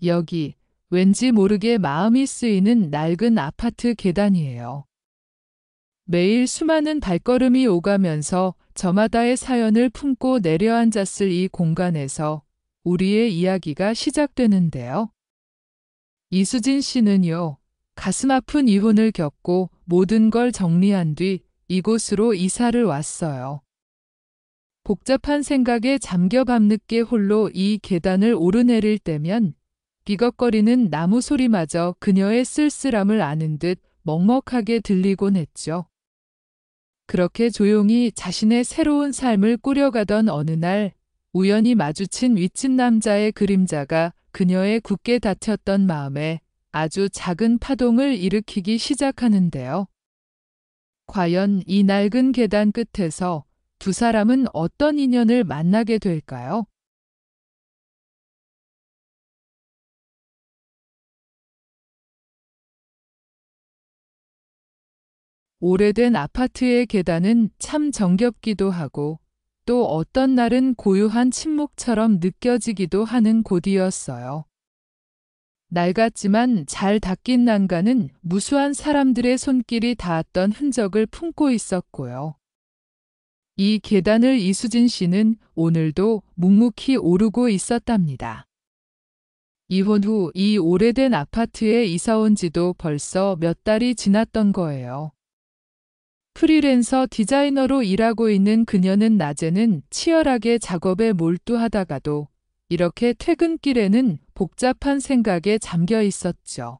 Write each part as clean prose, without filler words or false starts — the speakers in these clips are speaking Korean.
여기 왠지 모르게 마음이 쓰이는 낡은 아파트 계단이에요. 매일 수많은 발걸음이 오가면서 저마다의 사연을 품고 내려앉았을 이 공간에서 우리의 이야기가 시작되는데요. 이수진 씨는요, 가슴 아픈 이혼을 겪고 모든 걸 정리한 뒤 이곳으로 이사를 왔어요. 복잡한 생각에 잠겨 밤늦게 홀로 이 계단을 오르내릴 때면 비걱거리는 나무 소리마저 그녀의 쓸쓸함을 아는 듯 먹먹하게 들리곤 했죠. 그렇게 조용히 자신의 새로운 삶을 꾸려가던 어느 날 우연히 마주친 윗집 남자의 그림자가 그녀의 굳게 닫혔던 마음에 아주 작은 파동을 일으키기 시작하는데요. 과연 이 낡은 계단 끝에서 두 사람은 어떤 인연을 만나게 될까요? 오래된 아파트의 계단은 참 정겹기도 하고 또 어떤 날은 고요한 침묵처럼 느껴지기도 하는 곳이었어요. 낡았지만 잘 닦인 난간은 무수한 사람들의 손길이 닿았던 흔적을 품고 있었고요. 이 계단을 이수진 씨는 오늘도 묵묵히 오르고 있었답니다. 이혼 후 이 오래된 아파트에 이사 온 지도 벌써 몇 달이 지났던 거예요. 프리랜서 디자이너로 일하고 있는 그녀는 낮에는 치열하게 작업에 몰두하다가도 이렇게 퇴근길에는 복잡한 생각에 잠겨 있었죠.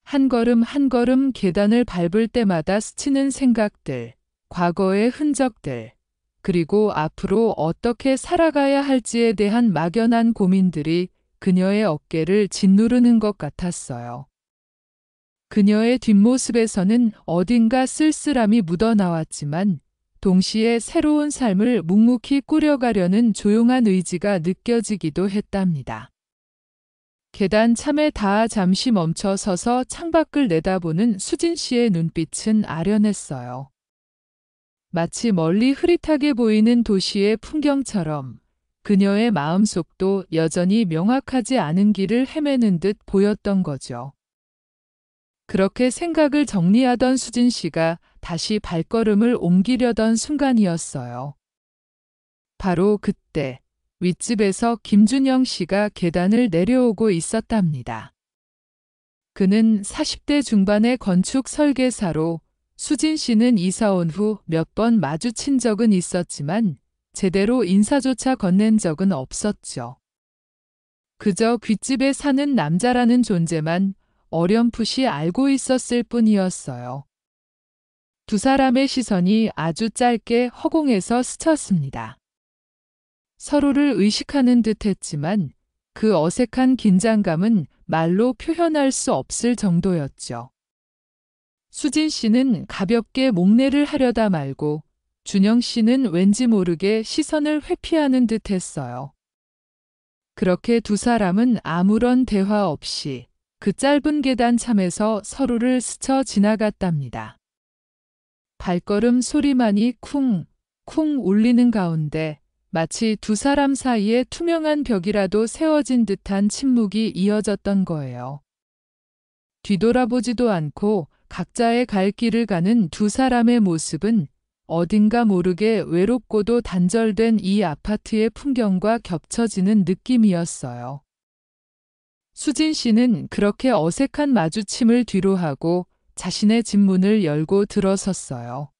한 걸음 한 걸음 계단을 밟을 때마다 스치는 생각들, 과거의 흔적들, 그리고 앞으로 어떻게 살아가야 할지에 대한 막연한 고민들이 그녀의 어깨를 짓누르는 것 같았어요. 그녀의 뒷모습에서는 어딘가 쓸쓸함이 묻어나왔지만 동시에 새로운 삶을 묵묵히 꾸려가려는 조용한 의지가 느껴지기도 했답니다. 계단 참에 닿아 잠시 멈춰 서서 창밖을 내다보는 수진 씨의 눈빛은 아련했어요. 마치 멀리 흐릿하게 보이는 도시의 풍경처럼 그녀의 마음속도 여전히 명확하지 않은 길을 헤매는 듯 보였던 거죠. 그렇게 생각을 정리하던 수진 씨가 다시 발걸음을 옮기려던 순간이었어요. 바로 그때 윗집에서 김준영 씨가 계단을 내려오고 있었답니다. 그는 40대 중반의 건축 설계사로 수진 씨는 이사 온 후 몇 번 마주친 적은 있었지만 제대로 인사조차 건넨 적은 없었죠. 그저 윗집에 사는 남자라는 존재만 어렴풋이 알고 있었을 뿐이었어요. 두 사람의 시선이 아주 짧게 허공에서 스쳤습니다. 서로를 의식하는 듯 했지만 그 어색한 긴장감은 말로 표현할 수 없을 정도였죠. 수진 씨는 가볍게 목례를 하려다 말고 준영 씨는 왠지 모르게 시선을 회피하는 듯 했어요. 그렇게 두 사람은 아무런 대화 없이 그 짧은 계단 참에서 서로를 스쳐 지나갔답니다. 발걸음 소리만이 쿵, 쿵 울리는 가운데 마치 두 사람 사이에 투명한 벽이라도 세워진 듯한 침묵이 이어졌던 거예요. 뒤돌아보지도 않고 각자의 갈 길을 가는 두 사람의 모습은 어딘가 모르게 외롭고도 단절된 이 아파트의 풍경과 겹쳐지는 느낌이었어요. 수진 씨는 그렇게 어색한 마주침을 뒤로하고 자신의 집 문을 열고 들어섰어요.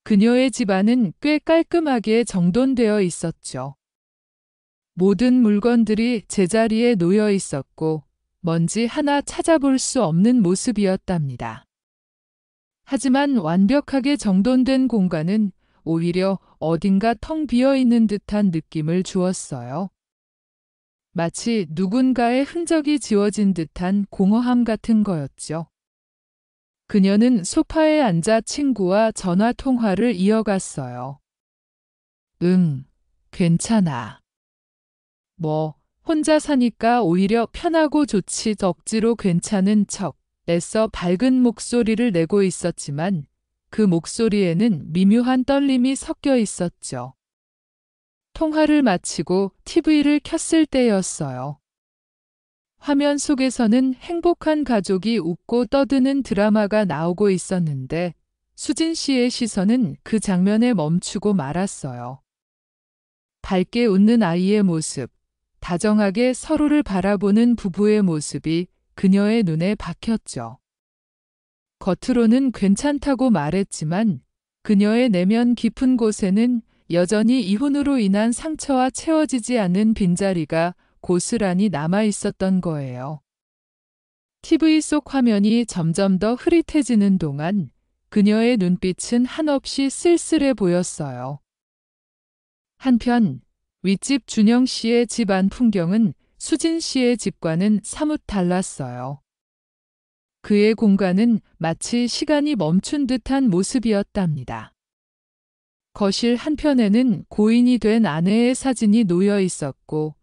그녀의 집안은 꽤 깔끔하게 정돈되어 있었죠. 모든 물건들이 제자리에 놓여 있었고 먼지 하나 찾아볼 수 없는 모습이었답니다. 하지만 완벽하게 정돈된 공간은 오히려 어딘가 텅 비어 있는 듯한 느낌을 주었어요. 마치 누군가의 흔적이 지워진 듯한 공허함 같은 거였죠. 그녀는 소파에 앉아 친구와 전화 통화를 이어갔어요. 응, 괜찮아. 뭐, 혼자 사니까 오히려 편하고 좋지. 억지로 괜찮은 척 애써 밝은 목소리를 내고 있었지만 그 목소리에는 미묘한 떨림이 섞여 있었죠. 통화를 마치고 TV를 켰을 때였어요. 화면 속에서는 행복한 가족이 웃고 떠드는 드라마가 나오고 있었는데 수진 씨의 시선은 그 장면에 멈추고 말았어요. 밝게 웃는 아이의 모습, 다정하게 서로를 바라보는 부부의 모습이 그녀의 눈에 박혔죠. 겉으로는 괜찮다고 말했지만 그녀의 내면 깊은 곳에는 여전히 이혼으로 인한 상처와 채워지지 않는 빈자리가 고스란히 남아 있었던 거예요. TV 속 화면이 점점 더 흐릿해지는 동안 그녀의 눈빛은 한없이 쓸쓸해 보였어요. 한편 윗집 준영 씨의 집 안 풍경은 수진 씨의 집과는 사뭇 달랐어요. 그의 공간은 마치 시간이 멈춘 듯한 모습이었답니다. 거실 한편에는 고인이 된 아내의 사진이 놓여 있었고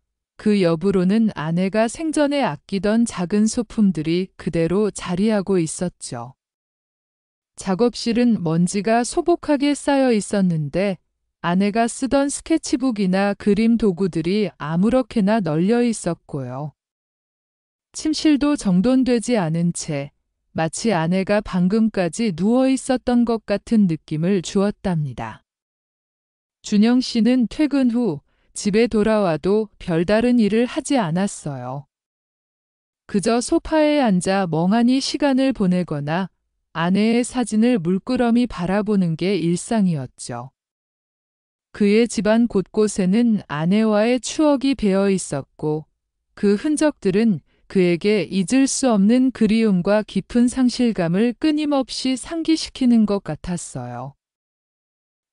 그 옆으로는 아내가 생전에 아끼던 작은 소품들이 그대로 자리하고 있었죠. 작업실은 먼지가 소복하게 쌓여 있었는데 아내가 쓰던 스케치북이나 그림 도구들이 아무렇게나 널려 있었고요. 침실도 정돈되지 않은 채 마치 아내가 방금까지 누워 있었던 것 같은 느낌을 주었답니다. 준영 씨는 퇴근 후 집에 돌아와도 별다른 일을 하지 않았어요. 그저 소파에 앉아 멍하니 시간을 보내거나 아내의 사진을 물끄러미 바라보는 게 일상이었죠. 그의 집안 곳곳에는 아내와의 추억이 배어 있었고 그 흔적들은 그에게 잊을 수 없는 그리움과 깊은 상실감을 끊임없이 상기시키는 것 같았어요.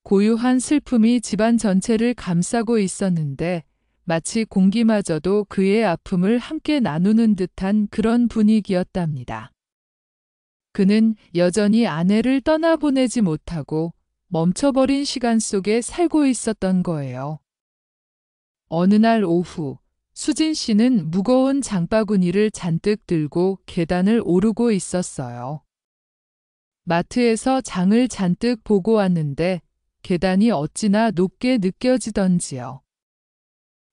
고유한 슬픔이 집안 전체를 감싸고 있었는데 마치 공기마저도 그의 아픔을 함께 나누는 듯한 그런 분위기였답니다. 그는 여전히 아내를 떠나보내지 못하고 멈춰버린 시간 속에 살고 있었던 거예요. 어느 날 오후 수진 씨는 무거운 장바구니를 잔뜩 들고 계단을 오르고 있었어요. 마트에서 장을 잔뜩 보고 왔는데 계단이 어찌나 높게 느껴지던지요.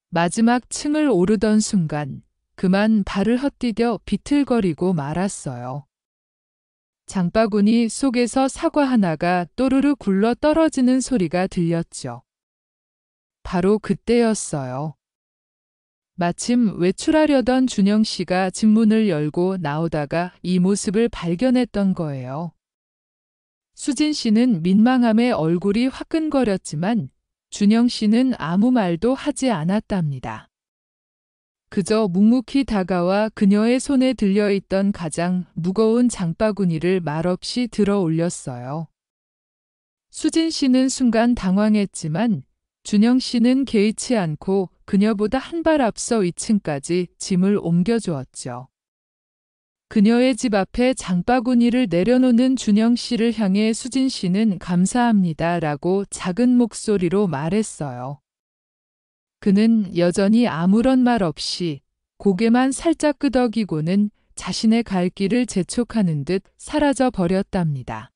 마지막 층을 오르던 순간 그만 발을 헛디뎌 비틀거리고 말았어요. 장바구니 속에서 사과 하나가 또르르 굴러 떨어지는 소리가 들렸죠. 바로 그때였어요. 마침 외출하려던 준영 씨가 집 문을 열고 나오다가 이 모습을 발견했던 거예요. 수진 씨는 민망함에 얼굴이 화끈거렸지만 준영 씨는 아무 말도 하지 않았답니다. 그저 묵묵히 다가와 그녀의 손에 들려있던 가장 무거운 장바구니를 말없이 들어 올렸어요. 수진 씨는 순간 당황했지만 준영 씨는 개의치 않고 그녀보다 한 발 앞서 2층까지 짐을 옮겨주었죠. 그녀의 집 앞에 장바구니를 내려놓는 준영 씨를 향해 수진 씨는 감사합니다라고 작은 목소리로 말했어요. 그는 여전히 아무런 말 없이 고개만 살짝 끄덕이고는 자신의 갈 길을 재촉하는 듯 사라져 버렸답니다.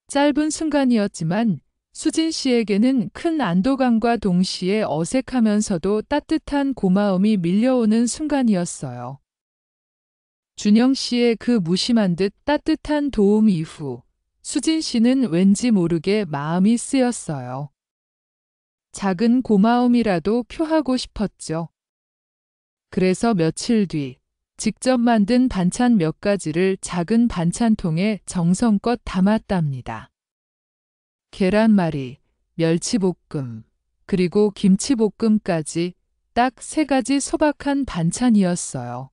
짧은 순간이었지만 수진 씨에게는 큰 안도감과 동시에 어색하면서도 따뜻한 고마움이 밀려오는 순간이었어요. 준영 씨의 그 무심한 듯 따뜻한 도움 이후 수진 씨는 왠지 모르게 마음이 쓰였어요. 작은 고마움이라도 표하고 싶었죠. 그래서 며칠 뒤 직접 만든 반찬 몇 가지를 작은 반찬통에 정성껏 담았답니다. 계란말이, 멸치볶음, 그리고 김치볶음까지 딱 3가지 소박한 반찬이었어요.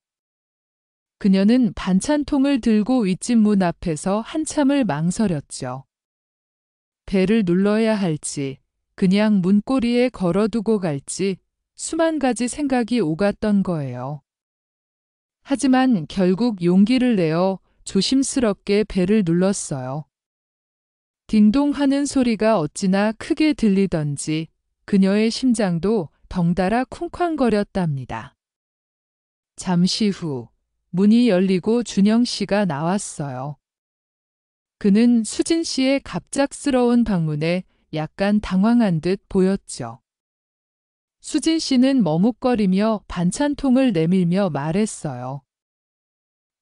그녀는 반찬통을 들고 윗집 문 앞에서 한참을 망설였죠. 배를 눌러야 할지, 그냥 문고리에 걸어두고 갈지 수만 가지 생각이 오갔던 거예요. 하지만 결국 용기를 내어 조심스럽게 배를 눌렀어요. 딩동 하는 소리가 어찌나 크게 들리던지 그녀의 심장도 덩달아 쿵쾅거렸답니다. 잠시 후 문이 열리고 준영 씨가 나왔어요. 그는 수진 씨의 갑작스러운 방문에 약간 당황한 듯 보였죠. 수진 씨는 머뭇거리며 반찬통을 내밀며 말했어요.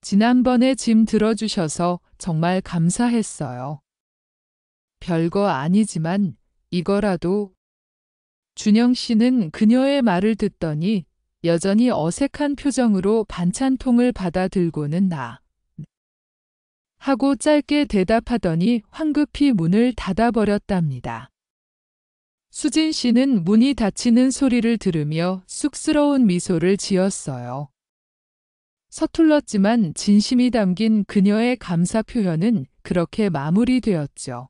지난번에 짐 들어주셔서 정말 감사했어요. 별거 아니지만 이거라도. 준영 씨는 그녀의 말을 듣더니 여전히 어색한 표정으로 반찬통을 받아 들고는 하고 짧게 대답하더니 황급히 문을 닫아버렸답니다. 수진 씨는 문이 닫히는 소리를 들으며 쑥스러운 미소를 지었어요. 서툴렀지만 진심이 담긴 그녀의 감사 표현은 그렇게 마무리되었죠.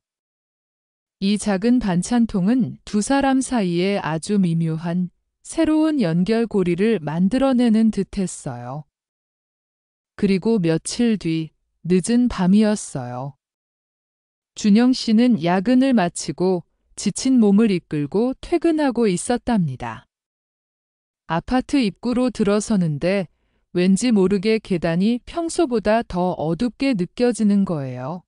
이 작은 반찬통은 두 사람 사이에 아주 미묘한 새로운 연결고리를 만들어내는 듯했어요. 그리고 며칠 뒤 늦은 밤이었어요. 준영 씨는 야근을 마치고 지친 몸을 이끌고 퇴근하고 있었답니다. 아파트 입구로 들어서는데 왠지 모르게 계단이 평소보다 더 어둡게 느껴지는 거예요.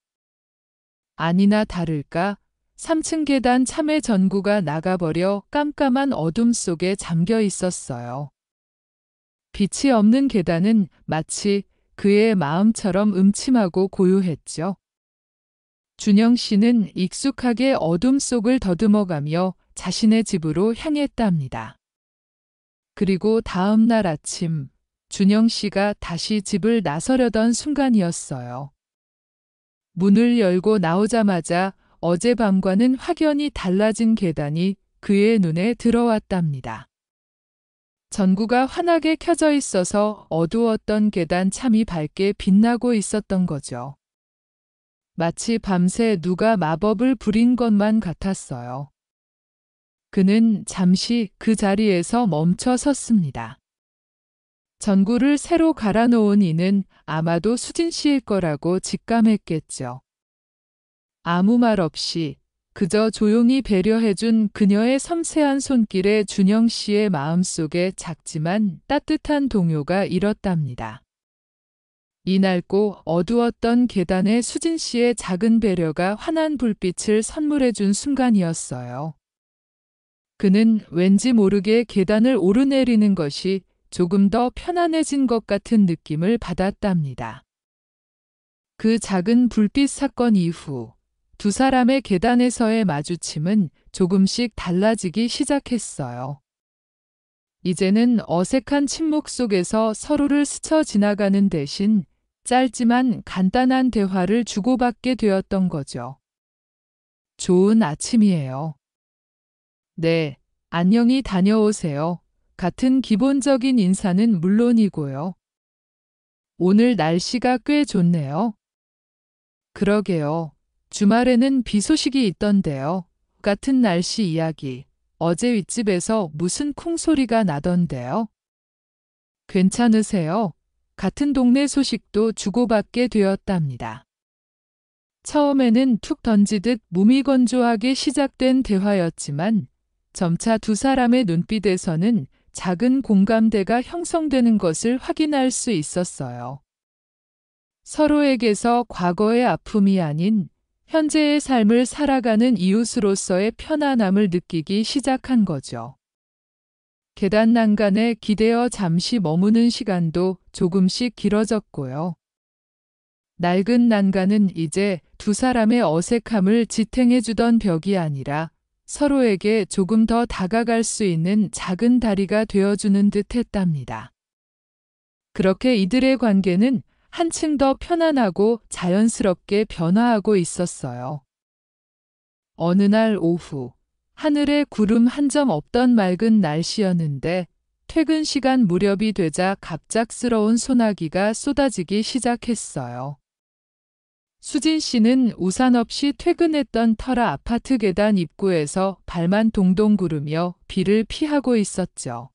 아니나 다를까 3층 계단 참외 전구가 나가버려 깜깜한 어둠 속에 잠겨 있었어요. 빛이 없는 계단은 마치 그의 마음처럼 음침하고 고요했죠. 준영 씨는 익숙하게 어둠 속을 더듬어가며 자신의 집으로 향했답니다. 그리고 다음 날 아침 준영 씨가 다시 집을 나서려던 순간이었어요. 문을 열고 나오자마자 어젯밤과는 확연히 달라진 계단이 그의 눈에 들어왔답니다. 전구가 환하게 켜져 있어서 어두웠던 계단 참이 밝게 빛나고 있었던 거죠. 마치 밤새 누가 마법을 부린 것만 같았어요. 그는 잠시 그 자리에서 멈춰 섰습니다. 전구를 새로 갈아놓은 이는 아마도 수진 씨일 거라고 직감했겠죠. 아무 말 없이 그저 조용히 배려해준 그녀의 섬세한 손길에 준영 씨의 마음속에 작지만 따뜻한 동요가 일었답니다. 이 낡고 어두웠던 계단에 수진 씨의 작은 배려가 환한 불빛을 선물해준 순간이었어요. 그는 왠지 모르게 계단을 오르내리는 것이 조금 더 편안해진 것 같은 느낌을 받았답니다. 그 작은 불빛 사건 이후 두 사람의 계단에서의 마주침은 조금씩 달라지기 시작했어요. 이제는 어색한 침묵 속에서 서로를 스쳐 지나가는 대신 짧지만 간단한 대화를 주고받게 되었던 거죠. 좋은 아침이에요. 네, 안녕히 다녀오세요. 같은 기본적인 인사는 물론이고요. 오늘 날씨가 꽤 좋네요. 그러게요. 주말에는 비 소식이 있던데요. 같은 날씨 이야기. 어제 윗집에서 무슨 쿵소리가 나던데요. 괜찮으세요? 같은 동네 소식도 주고받게 되었답니다. 처음에는 툭 던지듯 무미건조하게 시작된 대화였지만 점차 두 사람의 눈빛에서는 작은 공감대가 형성되는 것을 확인할 수 있었어요. 서로에게서 과거의 아픔이 아닌 현재의 삶을 살아가는 이웃으로서의 편안함을 느끼기 시작한 거죠. 계단 난간에 기대어 잠시 머무는 시간도 조금씩 길어졌고요. 낡은 난간은 이제 두 사람의 어색함을 지탱해주던 벽이 아니라 서로에게 조금 더 다가갈 수 있는 작은 다리가 되어주는 듯 했답니다. 그렇게 이들의 관계는 한층 더 편안하고 자연스럽게 변화하고 있었어요. 어느 날 오후, 하늘에 구름 한 점 없던 맑은 날씨였는데 퇴근 시간 무렵이 되자 갑작스러운 소나기가 쏟아지기 시작했어요. 수진 씨는 우산 없이 퇴근했던 터라 아파트 계단 입구에서 발만 동동 구르며 비를 피하고 있었죠.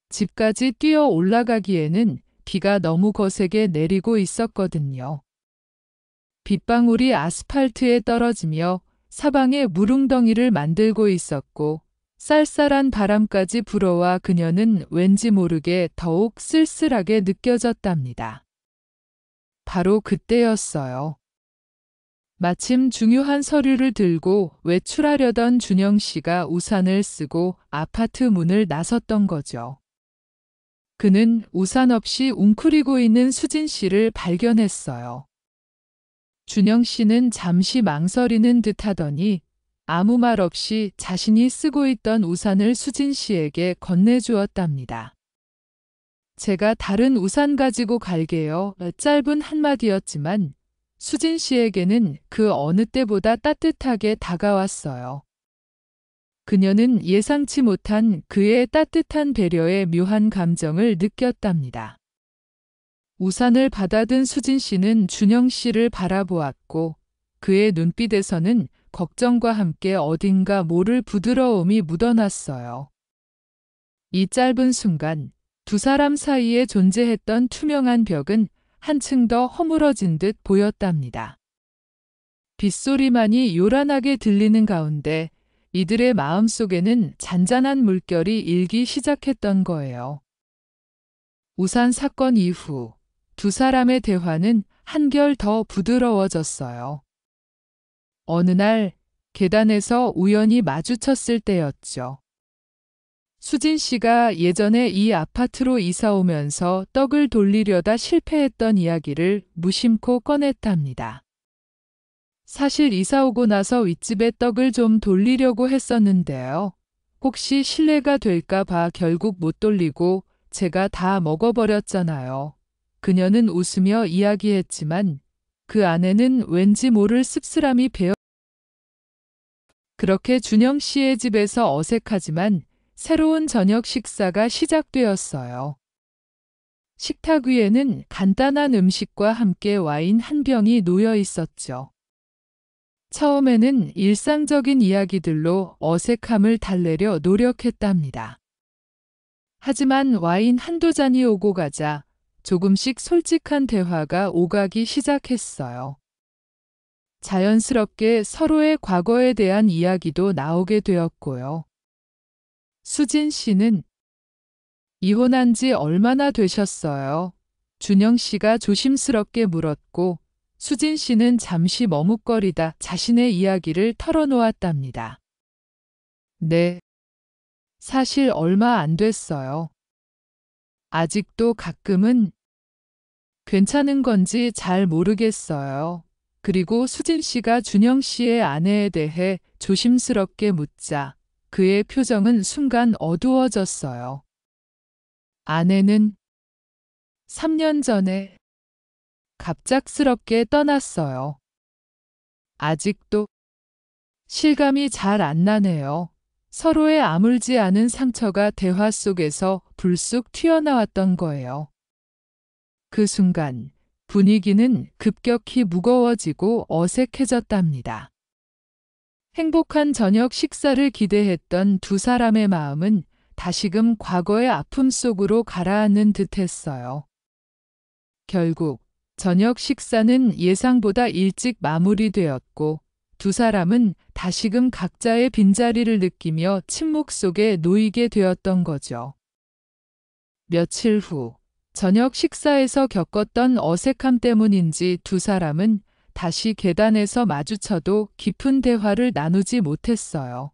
집까지 뛰어 올라가기에는 비가 너무 거세게 내리고 있었거든요. 빗방울이 아스팔트에 떨어지며 사방에 물웅덩이를 만들고 있었고 쌀쌀한 바람까지 불어와 그녀는 왠지 모르게 더욱 쓸쓸하게 느껴졌답니다. 바로 그때였어요. 마침 중요한 서류를 들고 외출하려던 준영 씨가 우산을 쓰고 아파트 문을 나섰던 거죠. 그는 우산 없이 웅크리고 있는 수진 씨를 발견했어요. 준영 씨는 잠시 망설이는 듯 하더니 아무 말 없이 자신이 쓰고 있던 우산을 수진 씨에게 건네주었답니다. 제가 다른 우산 가지고 갈게요. 짧은 한마디였지만 수진 씨에게는 그 어느 때보다 따뜻하게 다가왔어요. 그녀는 예상치 못한 그의 따뜻한 배려에 묘한 감정을 느꼈답니다. 우산을 받아든 수진 씨는 준영 씨를 바라보았고 그의 눈빛에서는 걱정과 함께 어딘가 모를 부드러움이 묻어났어요. 이 짧은 순간 두 사람 사이에 존재했던 투명한 벽은 한층 더 허물어진 듯 보였답니다. 빗소리만이 요란하게 들리는 가운데 이들의 마음속에는 잔잔한 물결이 일기 시작했던 거예요. 우산 사건 이후 두 사람의 대화는 한결 더 부드러워졌어요. 어느 날 계단에서 우연히 마주쳤을 때였죠. 수진 씨가 예전에 이 아파트로 이사 오면서 떡을 돌리려다 실패했던 이야기를 무심코 꺼냈답니다. 사실 이사 오고 나서 윗집에 떡을 좀 돌리려고 했었는데요. 혹시 실례가 될까 봐 결국 못 돌리고 제가 다 먹어버렸잖아요. 그녀는 웃으며 이야기했지만 그 안에는 왠지 모를 씁쓸함이 배어 그렇게 준영 씨의 집에서 어색하지만 새로운 저녁 식사가 시작되었어요. 식탁 위에는 간단한 음식과 함께 와인 한 병이 놓여 있었죠. 처음에는 일상적인 이야기들로 어색함을 달래려 노력했답니다. 하지만 와인 한두 잔이 오고 가자 조금씩 솔직한 대화가 오가기 시작했어요. 자연스럽게 서로의 과거에 대한 이야기도 나오게 되었고요. 수진 씨는 이혼한 지 얼마나 되셨어요? 준영 씨가 조심스럽게 물었고 수진 씨는 잠시 머뭇거리다 자신의 이야기를 털어놓았답니다. 네, 사실 얼마 안 됐어요. 아직도 가끔은 괜찮은 건지 잘 모르겠어요. 그리고 수진 씨가 준영 씨의 아내에 대해 조심스럽게 묻자 그의 표정은 순간 어두워졌어요. 아내는 3년 전에 갑작스럽게 떠났어요. 아직도 실감이 잘 안 나네요. 서로의 아물지 않은 상처가 대화 속에서 불쑥 튀어나왔던 거예요. 그 순간 분위기는 급격히 무거워지고 어색해졌답니다. 행복한 저녁 식사를 기대했던 두 사람의 마음은 다시금 과거의 아픔 속으로 가라앉는 듯했어요. 결국 저녁 식사는 예상보다 일찍 마무리되었고 두 사람은 다시금 각자의 빈자리를 느끼며 침묵 속에 놓이게 되었던 거죠. 며칠 후 저녁 식사에서 겪었던 어색함 때문인지 두 사람은 다시 계단에서 마주쳐도 깊은 대화를 나누지 못했어요.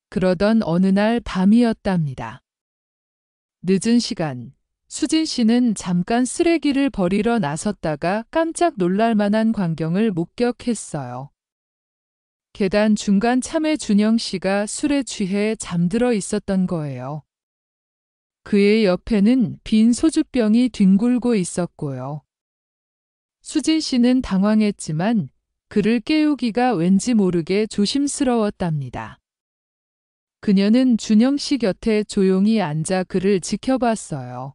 그러던 어느 날 밤이었답니다. 늦은 시간, 수진 씨는 잠깐 쓰레기를 버리러 나섰다가 깜짝 놀랄 만한 광경을 목격했어요. 계단 중간 참에 준영 씨가 술에 취해 잠들어 있었던 거예요. 그의 옆에는 빈 소주병이 뒹굴고 있었고요. 수진 씨는 당황했지만 그를 깨우기가 왠지 모르게 조심스러웠답니다. 그녀는 준영 씨 곁에 조용히 앉아 그를 지켜봤어요.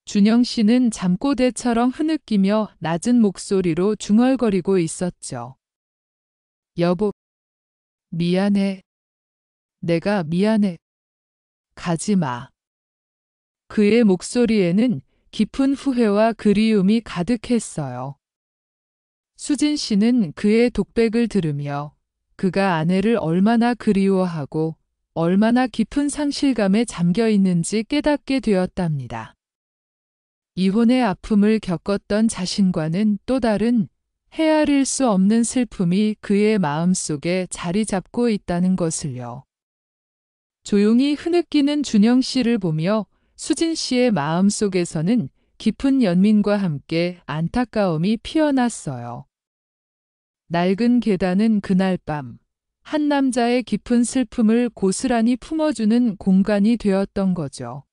준영 씨는 잠꼬대처럼 흐느끼며 낮은 목소리로 중얼거리고 있었죠. 여보, 미안해. 내가 미안해. 가지 마. 그의 목소리에는 깊은 후회와 그리움이 가득했어요. 수진 씨는 그의 독백을 들으며 그가 아내를 얼마나 그리워하고 얼마나 깊은 상실감에 잠겨 있는지 깨닫게 되었답니다. 이혼의 아픔을 겪었던 자신과는 또 다른 헤아릴 수 없는 슬픔이 그의 마음속에 자리 잡고 있다는 것을요. 조용히 흐느끼는 준영 씨를 보며 수진 씨의 마음속에서는 깊은 연민과 함께 안타까움이 피어났어요. 낡은 계단은 그날 밤, 한 남자의 깊은 슬픔을 고스란히 품어주는 공간이 되었던 거죠.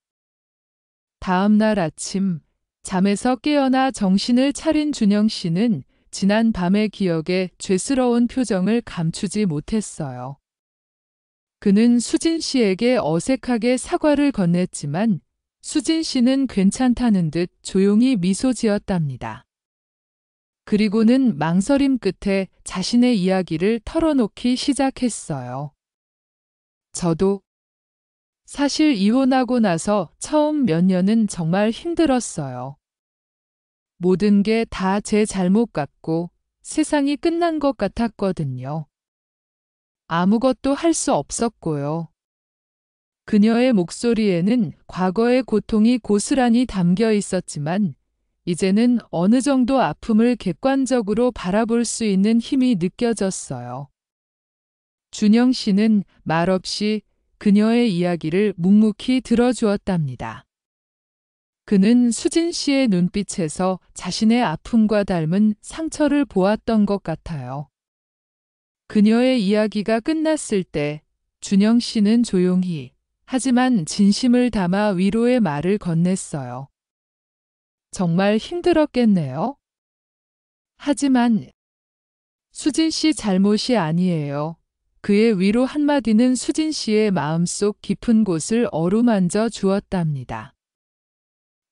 다음 날 아침, 잠에서 깨어나 정신을 차린 준영 씨는 지난 밤의 기억에 죄스러운 표정을 감추지 못했어요. 그는 수진 씨에게 어색하게 사과를 건넸지만 수진 씨는 괜찮다는 듯 조용히 미소 지었답니다. 그리고는 망설임 끝에 자신의 이야기를 털어놓기 시작했어요. 저도 사실 이혼하고 나서 처음 몇 년은 정말 힘들었어요. 모든 게 다 제 잘못 같고 세상이 끝난 것 같았거든요. 아무것도 할 수 없었고요. 그녀의 목소리에는 과거의 고통이 고스란히 담겨 있었지만 이제는 어느 정도 아픔을 객관적으로 바라볼 수 있는 힘이 느껴졌어요. 준영 씨는 말없이 그녀의 이야기를 묵묵히 들어주었답니다. 그는 수진 씨의 눈빛에서 자신의 아픔과 닮은 상처를 보았던 것 같아요. 그녀의 이야기가 끝났을 때 준영 씨는 조용히 하지만 진심을 담아 위로의 말을 건넸어요. 정말 힘들었겠네요. 하지만 수진 씨 잘못이 아니에요. 그의 위로 한마디는 수진 씨의 마음속 깊은 곳을 어루만져 주었답니다.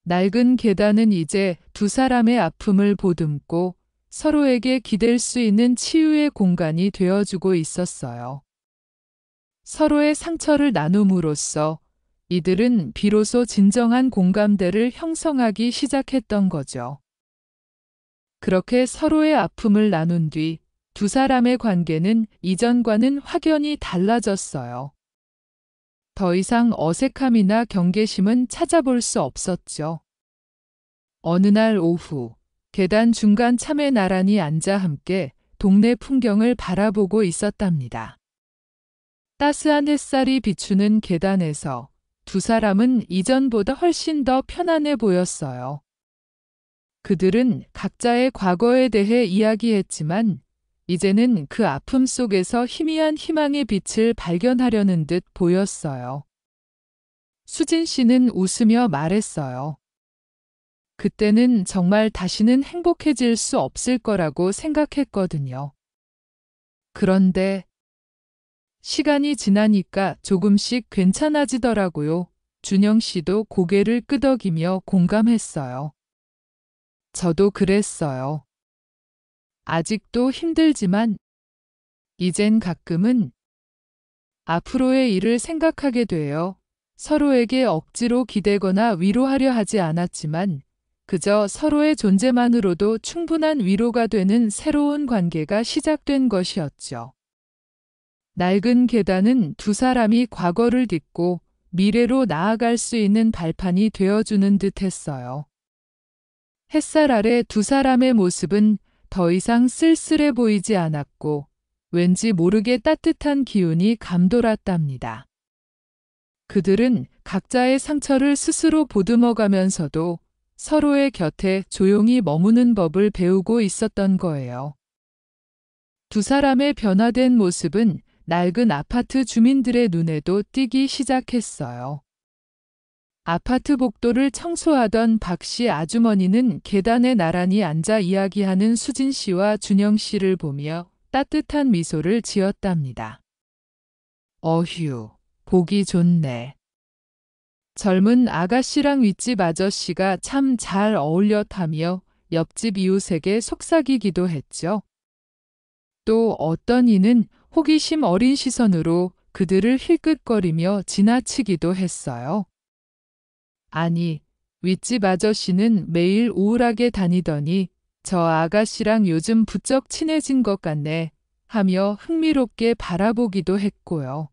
낡은 계단은 이제 두 사람의 아픔을 보듬고 서로에게 기댈 수 있는 치유의 공간이 되어주고 있었어요. 서로의 상처를 나눔으로써 이들은 비로소 진정한 공감대를 형성하기 시작했던 거죠. 그렇게 서로의 아픔을 나눈 뒤 두 사람의 관계는 이전과는 확연히 달라졌어요. 더 이상 어색함이나 경계심은 찾아볼 수 없었죠. 어느 날 오후, 계단 중간 참에 나란히 앉아 함께 동네 풍경을 바라보고 있었답니다. 따스한 햇살이 비추는 계단에서 두 사람은 이전보다 훨씬 더 편안해 보였어요. 그들은 각자의 과거에 대해 이야기했지만 이제는 그 아픔 속에서 희미한 희망의 빛을 발견하려는 듯 보였어요. 수진 씨는 웃으며 말했어요. 그때는 정말 다시는 행복해질 수 없을 거라고 생각했거든요. 그런데 시간이 지나니까 조금씩 괜찮아지더라고요. 준영 씨도 고개를 끄덕이며 공감했어요. 저도 그랬어요. 아직도 힘들지만 이젠 가끔은 앞으로의 일을 생각하게 돼요. 서로에게 억지로 기대거나 위로하려 하지 않았지만 그저 서로의 존재만으로도 충분한 위로가 되는 새로운 관계가 시작된 것이었죠. 낡은 계단은 두 사람이 과거를 딛고 미래로 나아갈 수 있는 발판이 되어주는 듯 했어요. 햇살 아래 두 사람의 모습은 더 이상 쓸쓸해 보이지 않았고 왠지 모르게 따뜻한 기운이 감돌았답니다. 그들은 각자의 상처를 스스로 보듬어가면서도 서로의 곁에 조용히 머무는 법을 배우고 있었던 거예요. 두 사람의 변화된 모습은 낡은 아파트 주민들의 눈에도 띄기 시작했어요. 아파트 복도를 청소하던 박 씨 아주머니는 계단에 나란히 앉아 이야기하는 수진 씨와 준영 씨를 보며 따뜻한 미소를 지었답니다. 어휴, 보기 좋네. 젊은 아가씨랑 윗집 아저씨가 참 잘 어울렸다며 옆집 이웃에게 속삭이기도 했죠. 또 어떤 이는 호기심 어린 시선으로 그들을 힐끗거리며 지나치기도 했어요. 아니, 윗집 아저씨는 매일 우울하게 다니더니 저 아가씨랑 요즘 부쩍 친해진 것 같네 하며 흥미롭게 바라보기도 했고요.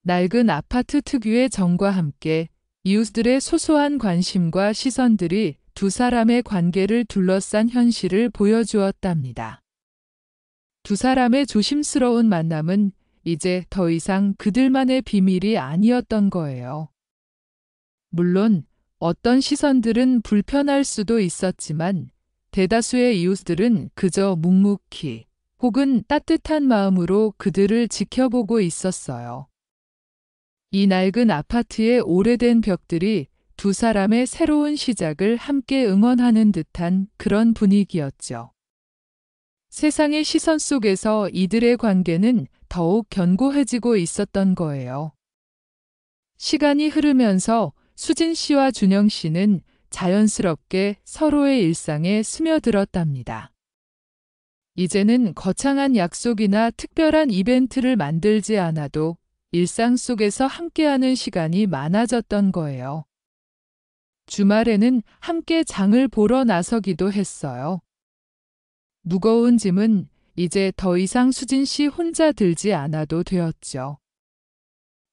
낡은 아파트 특유의 정과 함께 이웃들의 소소한 관심과 시선들이 두 사람의 관계를 둘러싼 현실을 보여주었답니다. 두 사람의 조심스러운 만남은 이제 더 이상 그들만의 비밀이 아니었던 거예요. 물론 어떤 시선들은 불편할 수도 있었지만 대다수의 이웃들은 그저 묵묵히 혹은 따뜻한 마음으로 그들을 지켜보고 있었어요. 이 낡은 아파트의 오래된 벽들이 두 사람의 새로운 시작을 함께 응원하는 듯한 그런 분위기였죠. 세상의 시선 속에서 이들의 관계는 더욱 견고해지고 있었던 거예요. 시간이 흐르면서 수진 씨와 준영 씨는 자연스럽게 서로의 일상에 스며들었답니다. 이제는 거창한 약속이나 특별한 이벤트를 만들지 않아도 일상 속에서 함께하는 시간이 많아졌던 거예요. 주말에는 함께 장을 보러 나서기도 했어요. 무거운 짐은 이제 더 이상 수진 씨 혼자 들지 않아도 되었죠.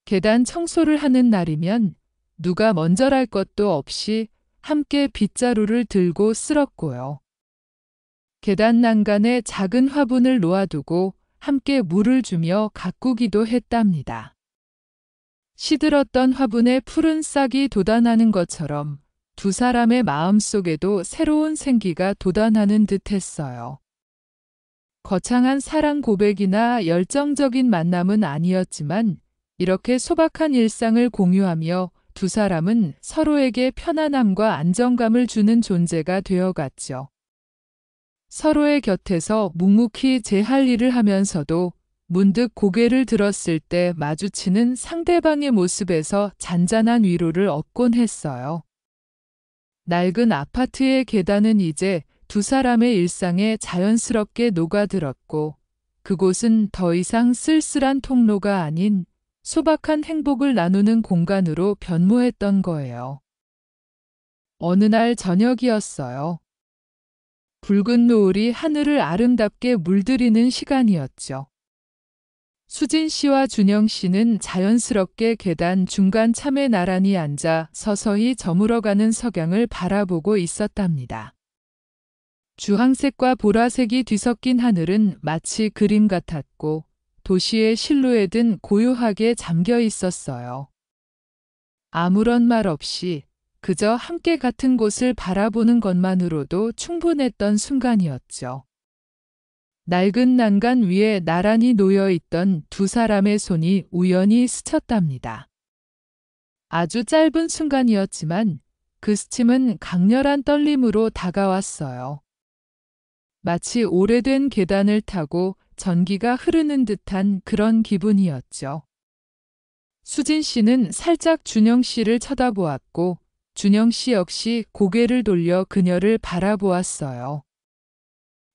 계단 청소를 하는 날이면 누가 먼저랄 것도 없이 함께 빗자루를 들고 쓸었고요. 계단 난간에 작은 화분을 놓아두고 함께 물을 주며 가꾸기도 했답니다. 시들었던 화분에 푸른 싹이 돋아나는 것처럼 두 사람의 마음속에도 새로운 생기가 돋아나는 듯했어요. 거창한 사랑 고백이나 열정적인 만남은 아니었지만 이렇게 소박한 일상을 공유하며 두 사람은 서로에게 편안함과 안정감을 주는 존재가 되어갔죠. 서로의 곁에서 묵묵히 제 할 일을 하면서도 문득 고개를 들었을 때 마주치는 상대방의 모습에서 잔잔한 위로를 얻곤 했어요. 낡은 아파트의 계단은 이제 두 사람의 일상에 자연스럽게 녹아들었고 그곳은 더 이상 쓸쓸한 통로가 아닌 소박한 행복을 나누는 공간으로 변모했던 거예요. 어느 날 저녁이었어요. 붉은 노을이 하늘을 아름답게 물들이는 시간이었죠. 수진 씨와 준영 씨는 자연스럽게 계단 중간 참에 나란히 앉아 서서히 저물어가는 석양을 바라보고 있었답니다. 주황색과 보라색이 뒤섞인 하늘은 마치 그림 같았고 도시의 실루엣은 고요하게 잠겨 있었어요. 아무런 말 없이 그저 함께 같은 곳을 바라보는 것만으로도 충분했던 순간이었죠. 낡은 난간 위에 나란히 놓여 있던 두 사람의 손이 우연히 스쳤답니다. 아주 짧은 순간이었지만 그 스침은 강렬한 떨림으로 다가왔어요. 마치 오래된 계단을 타고 전기가 흐르는 듯한 그런 기분이었죠. 수진 씨는 살짝 준영 씨를 쳐다보았고 준영 씨 역시 고개를 돌려 그녀를 바라보았어요.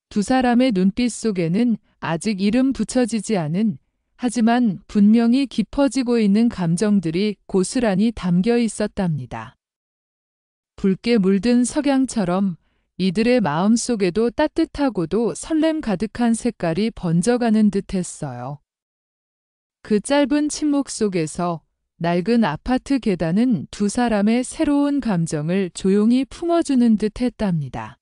두 사람의 눈빛 속에는 아직 이름 붙여지지 않은 하지만 분명히 깊어지고 있는 감정들이 고스란히 담겨 있었답니다. 붉게 물든 석양처럼 이들의 마음 속에도 따뜻하고도 설렘 가득한 색깔이 번져가는 듯했어요. 그 짧은 침묵 속에서 낡은 아파트 계단은 두 사람의 새로운 감정을 조용히 품어주는 듯했답니다.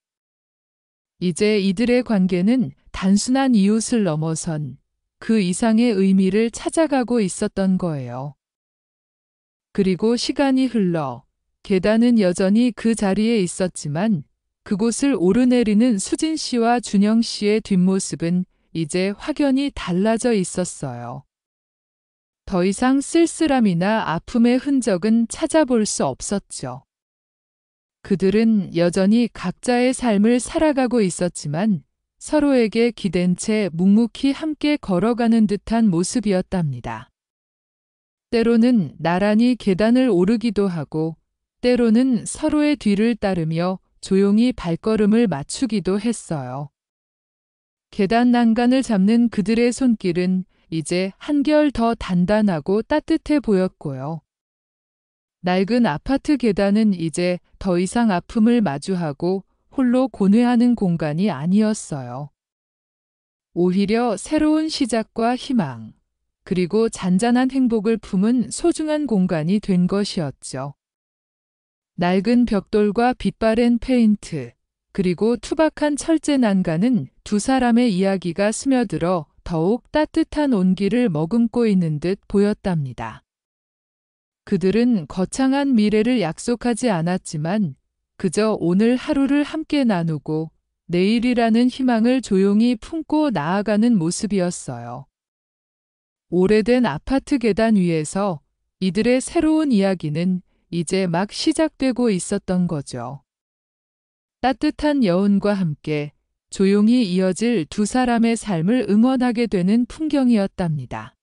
이제 이들의 관계는 단순한 이웃을 넘어선 그 이상의 의미를 찾아가고 있었던 거예요. 그리고 시간이 흘러 계단은 여전히 그 자리에 있었지만 그곳을 오르내리는 수진 씨와 준영 씨의 뒷모습은 이제 확연히 달라져 있었어요. 더 이상 쓸쓸함이나 아픔의 흔적은 찾아볼 수 없었죠. 그들은 여전히 각자의 삶을 살아가고 있었지만 서로에게 기댄 채 묵묵히 함께 걸어가는 듯한 모습이었답니다. 때로는 나란히 계단을 오르기도 하고 때로는 서로의 뒤를 따르며 조용히 발걸음을 맞추기도 했어요. 계단 난간을 잡는 그들의 손길은 이제 한결 더 단단하고 따뜻해 보였고요. 낡은 아파트 계단은 이제 더 이상 아픔을 마주하고 홀로 고뇌하는 공간이 아니었어요. 오히려 새로운 시작과 희망, 그리고 잔잔한 행복을 품은 소중한 공간이 된 것이었죠. 낡은 벽돌과 빛바랜 페인트, 그리고 투박한 철제 난간은 두 사람의 이야기가 스며들어 더욱 따뜻한 온기를 머금고 있는 듯 보였답니다. 그들은 거창한 미래를 약속하지 않았지만 그저 오늘 하루를 함께 나누고 내일이라는 희망을 조용히 품고 나아가는 모습이었어요. 오래된 아파트 계단 위에서 이들의 새로운 이야기는 이제 막 시작되고 있었던 거죠. 따뜻한 여운과 함께 조용히 이어질 두 사람의 삶을 응원하게 되는 풍경이었답니다.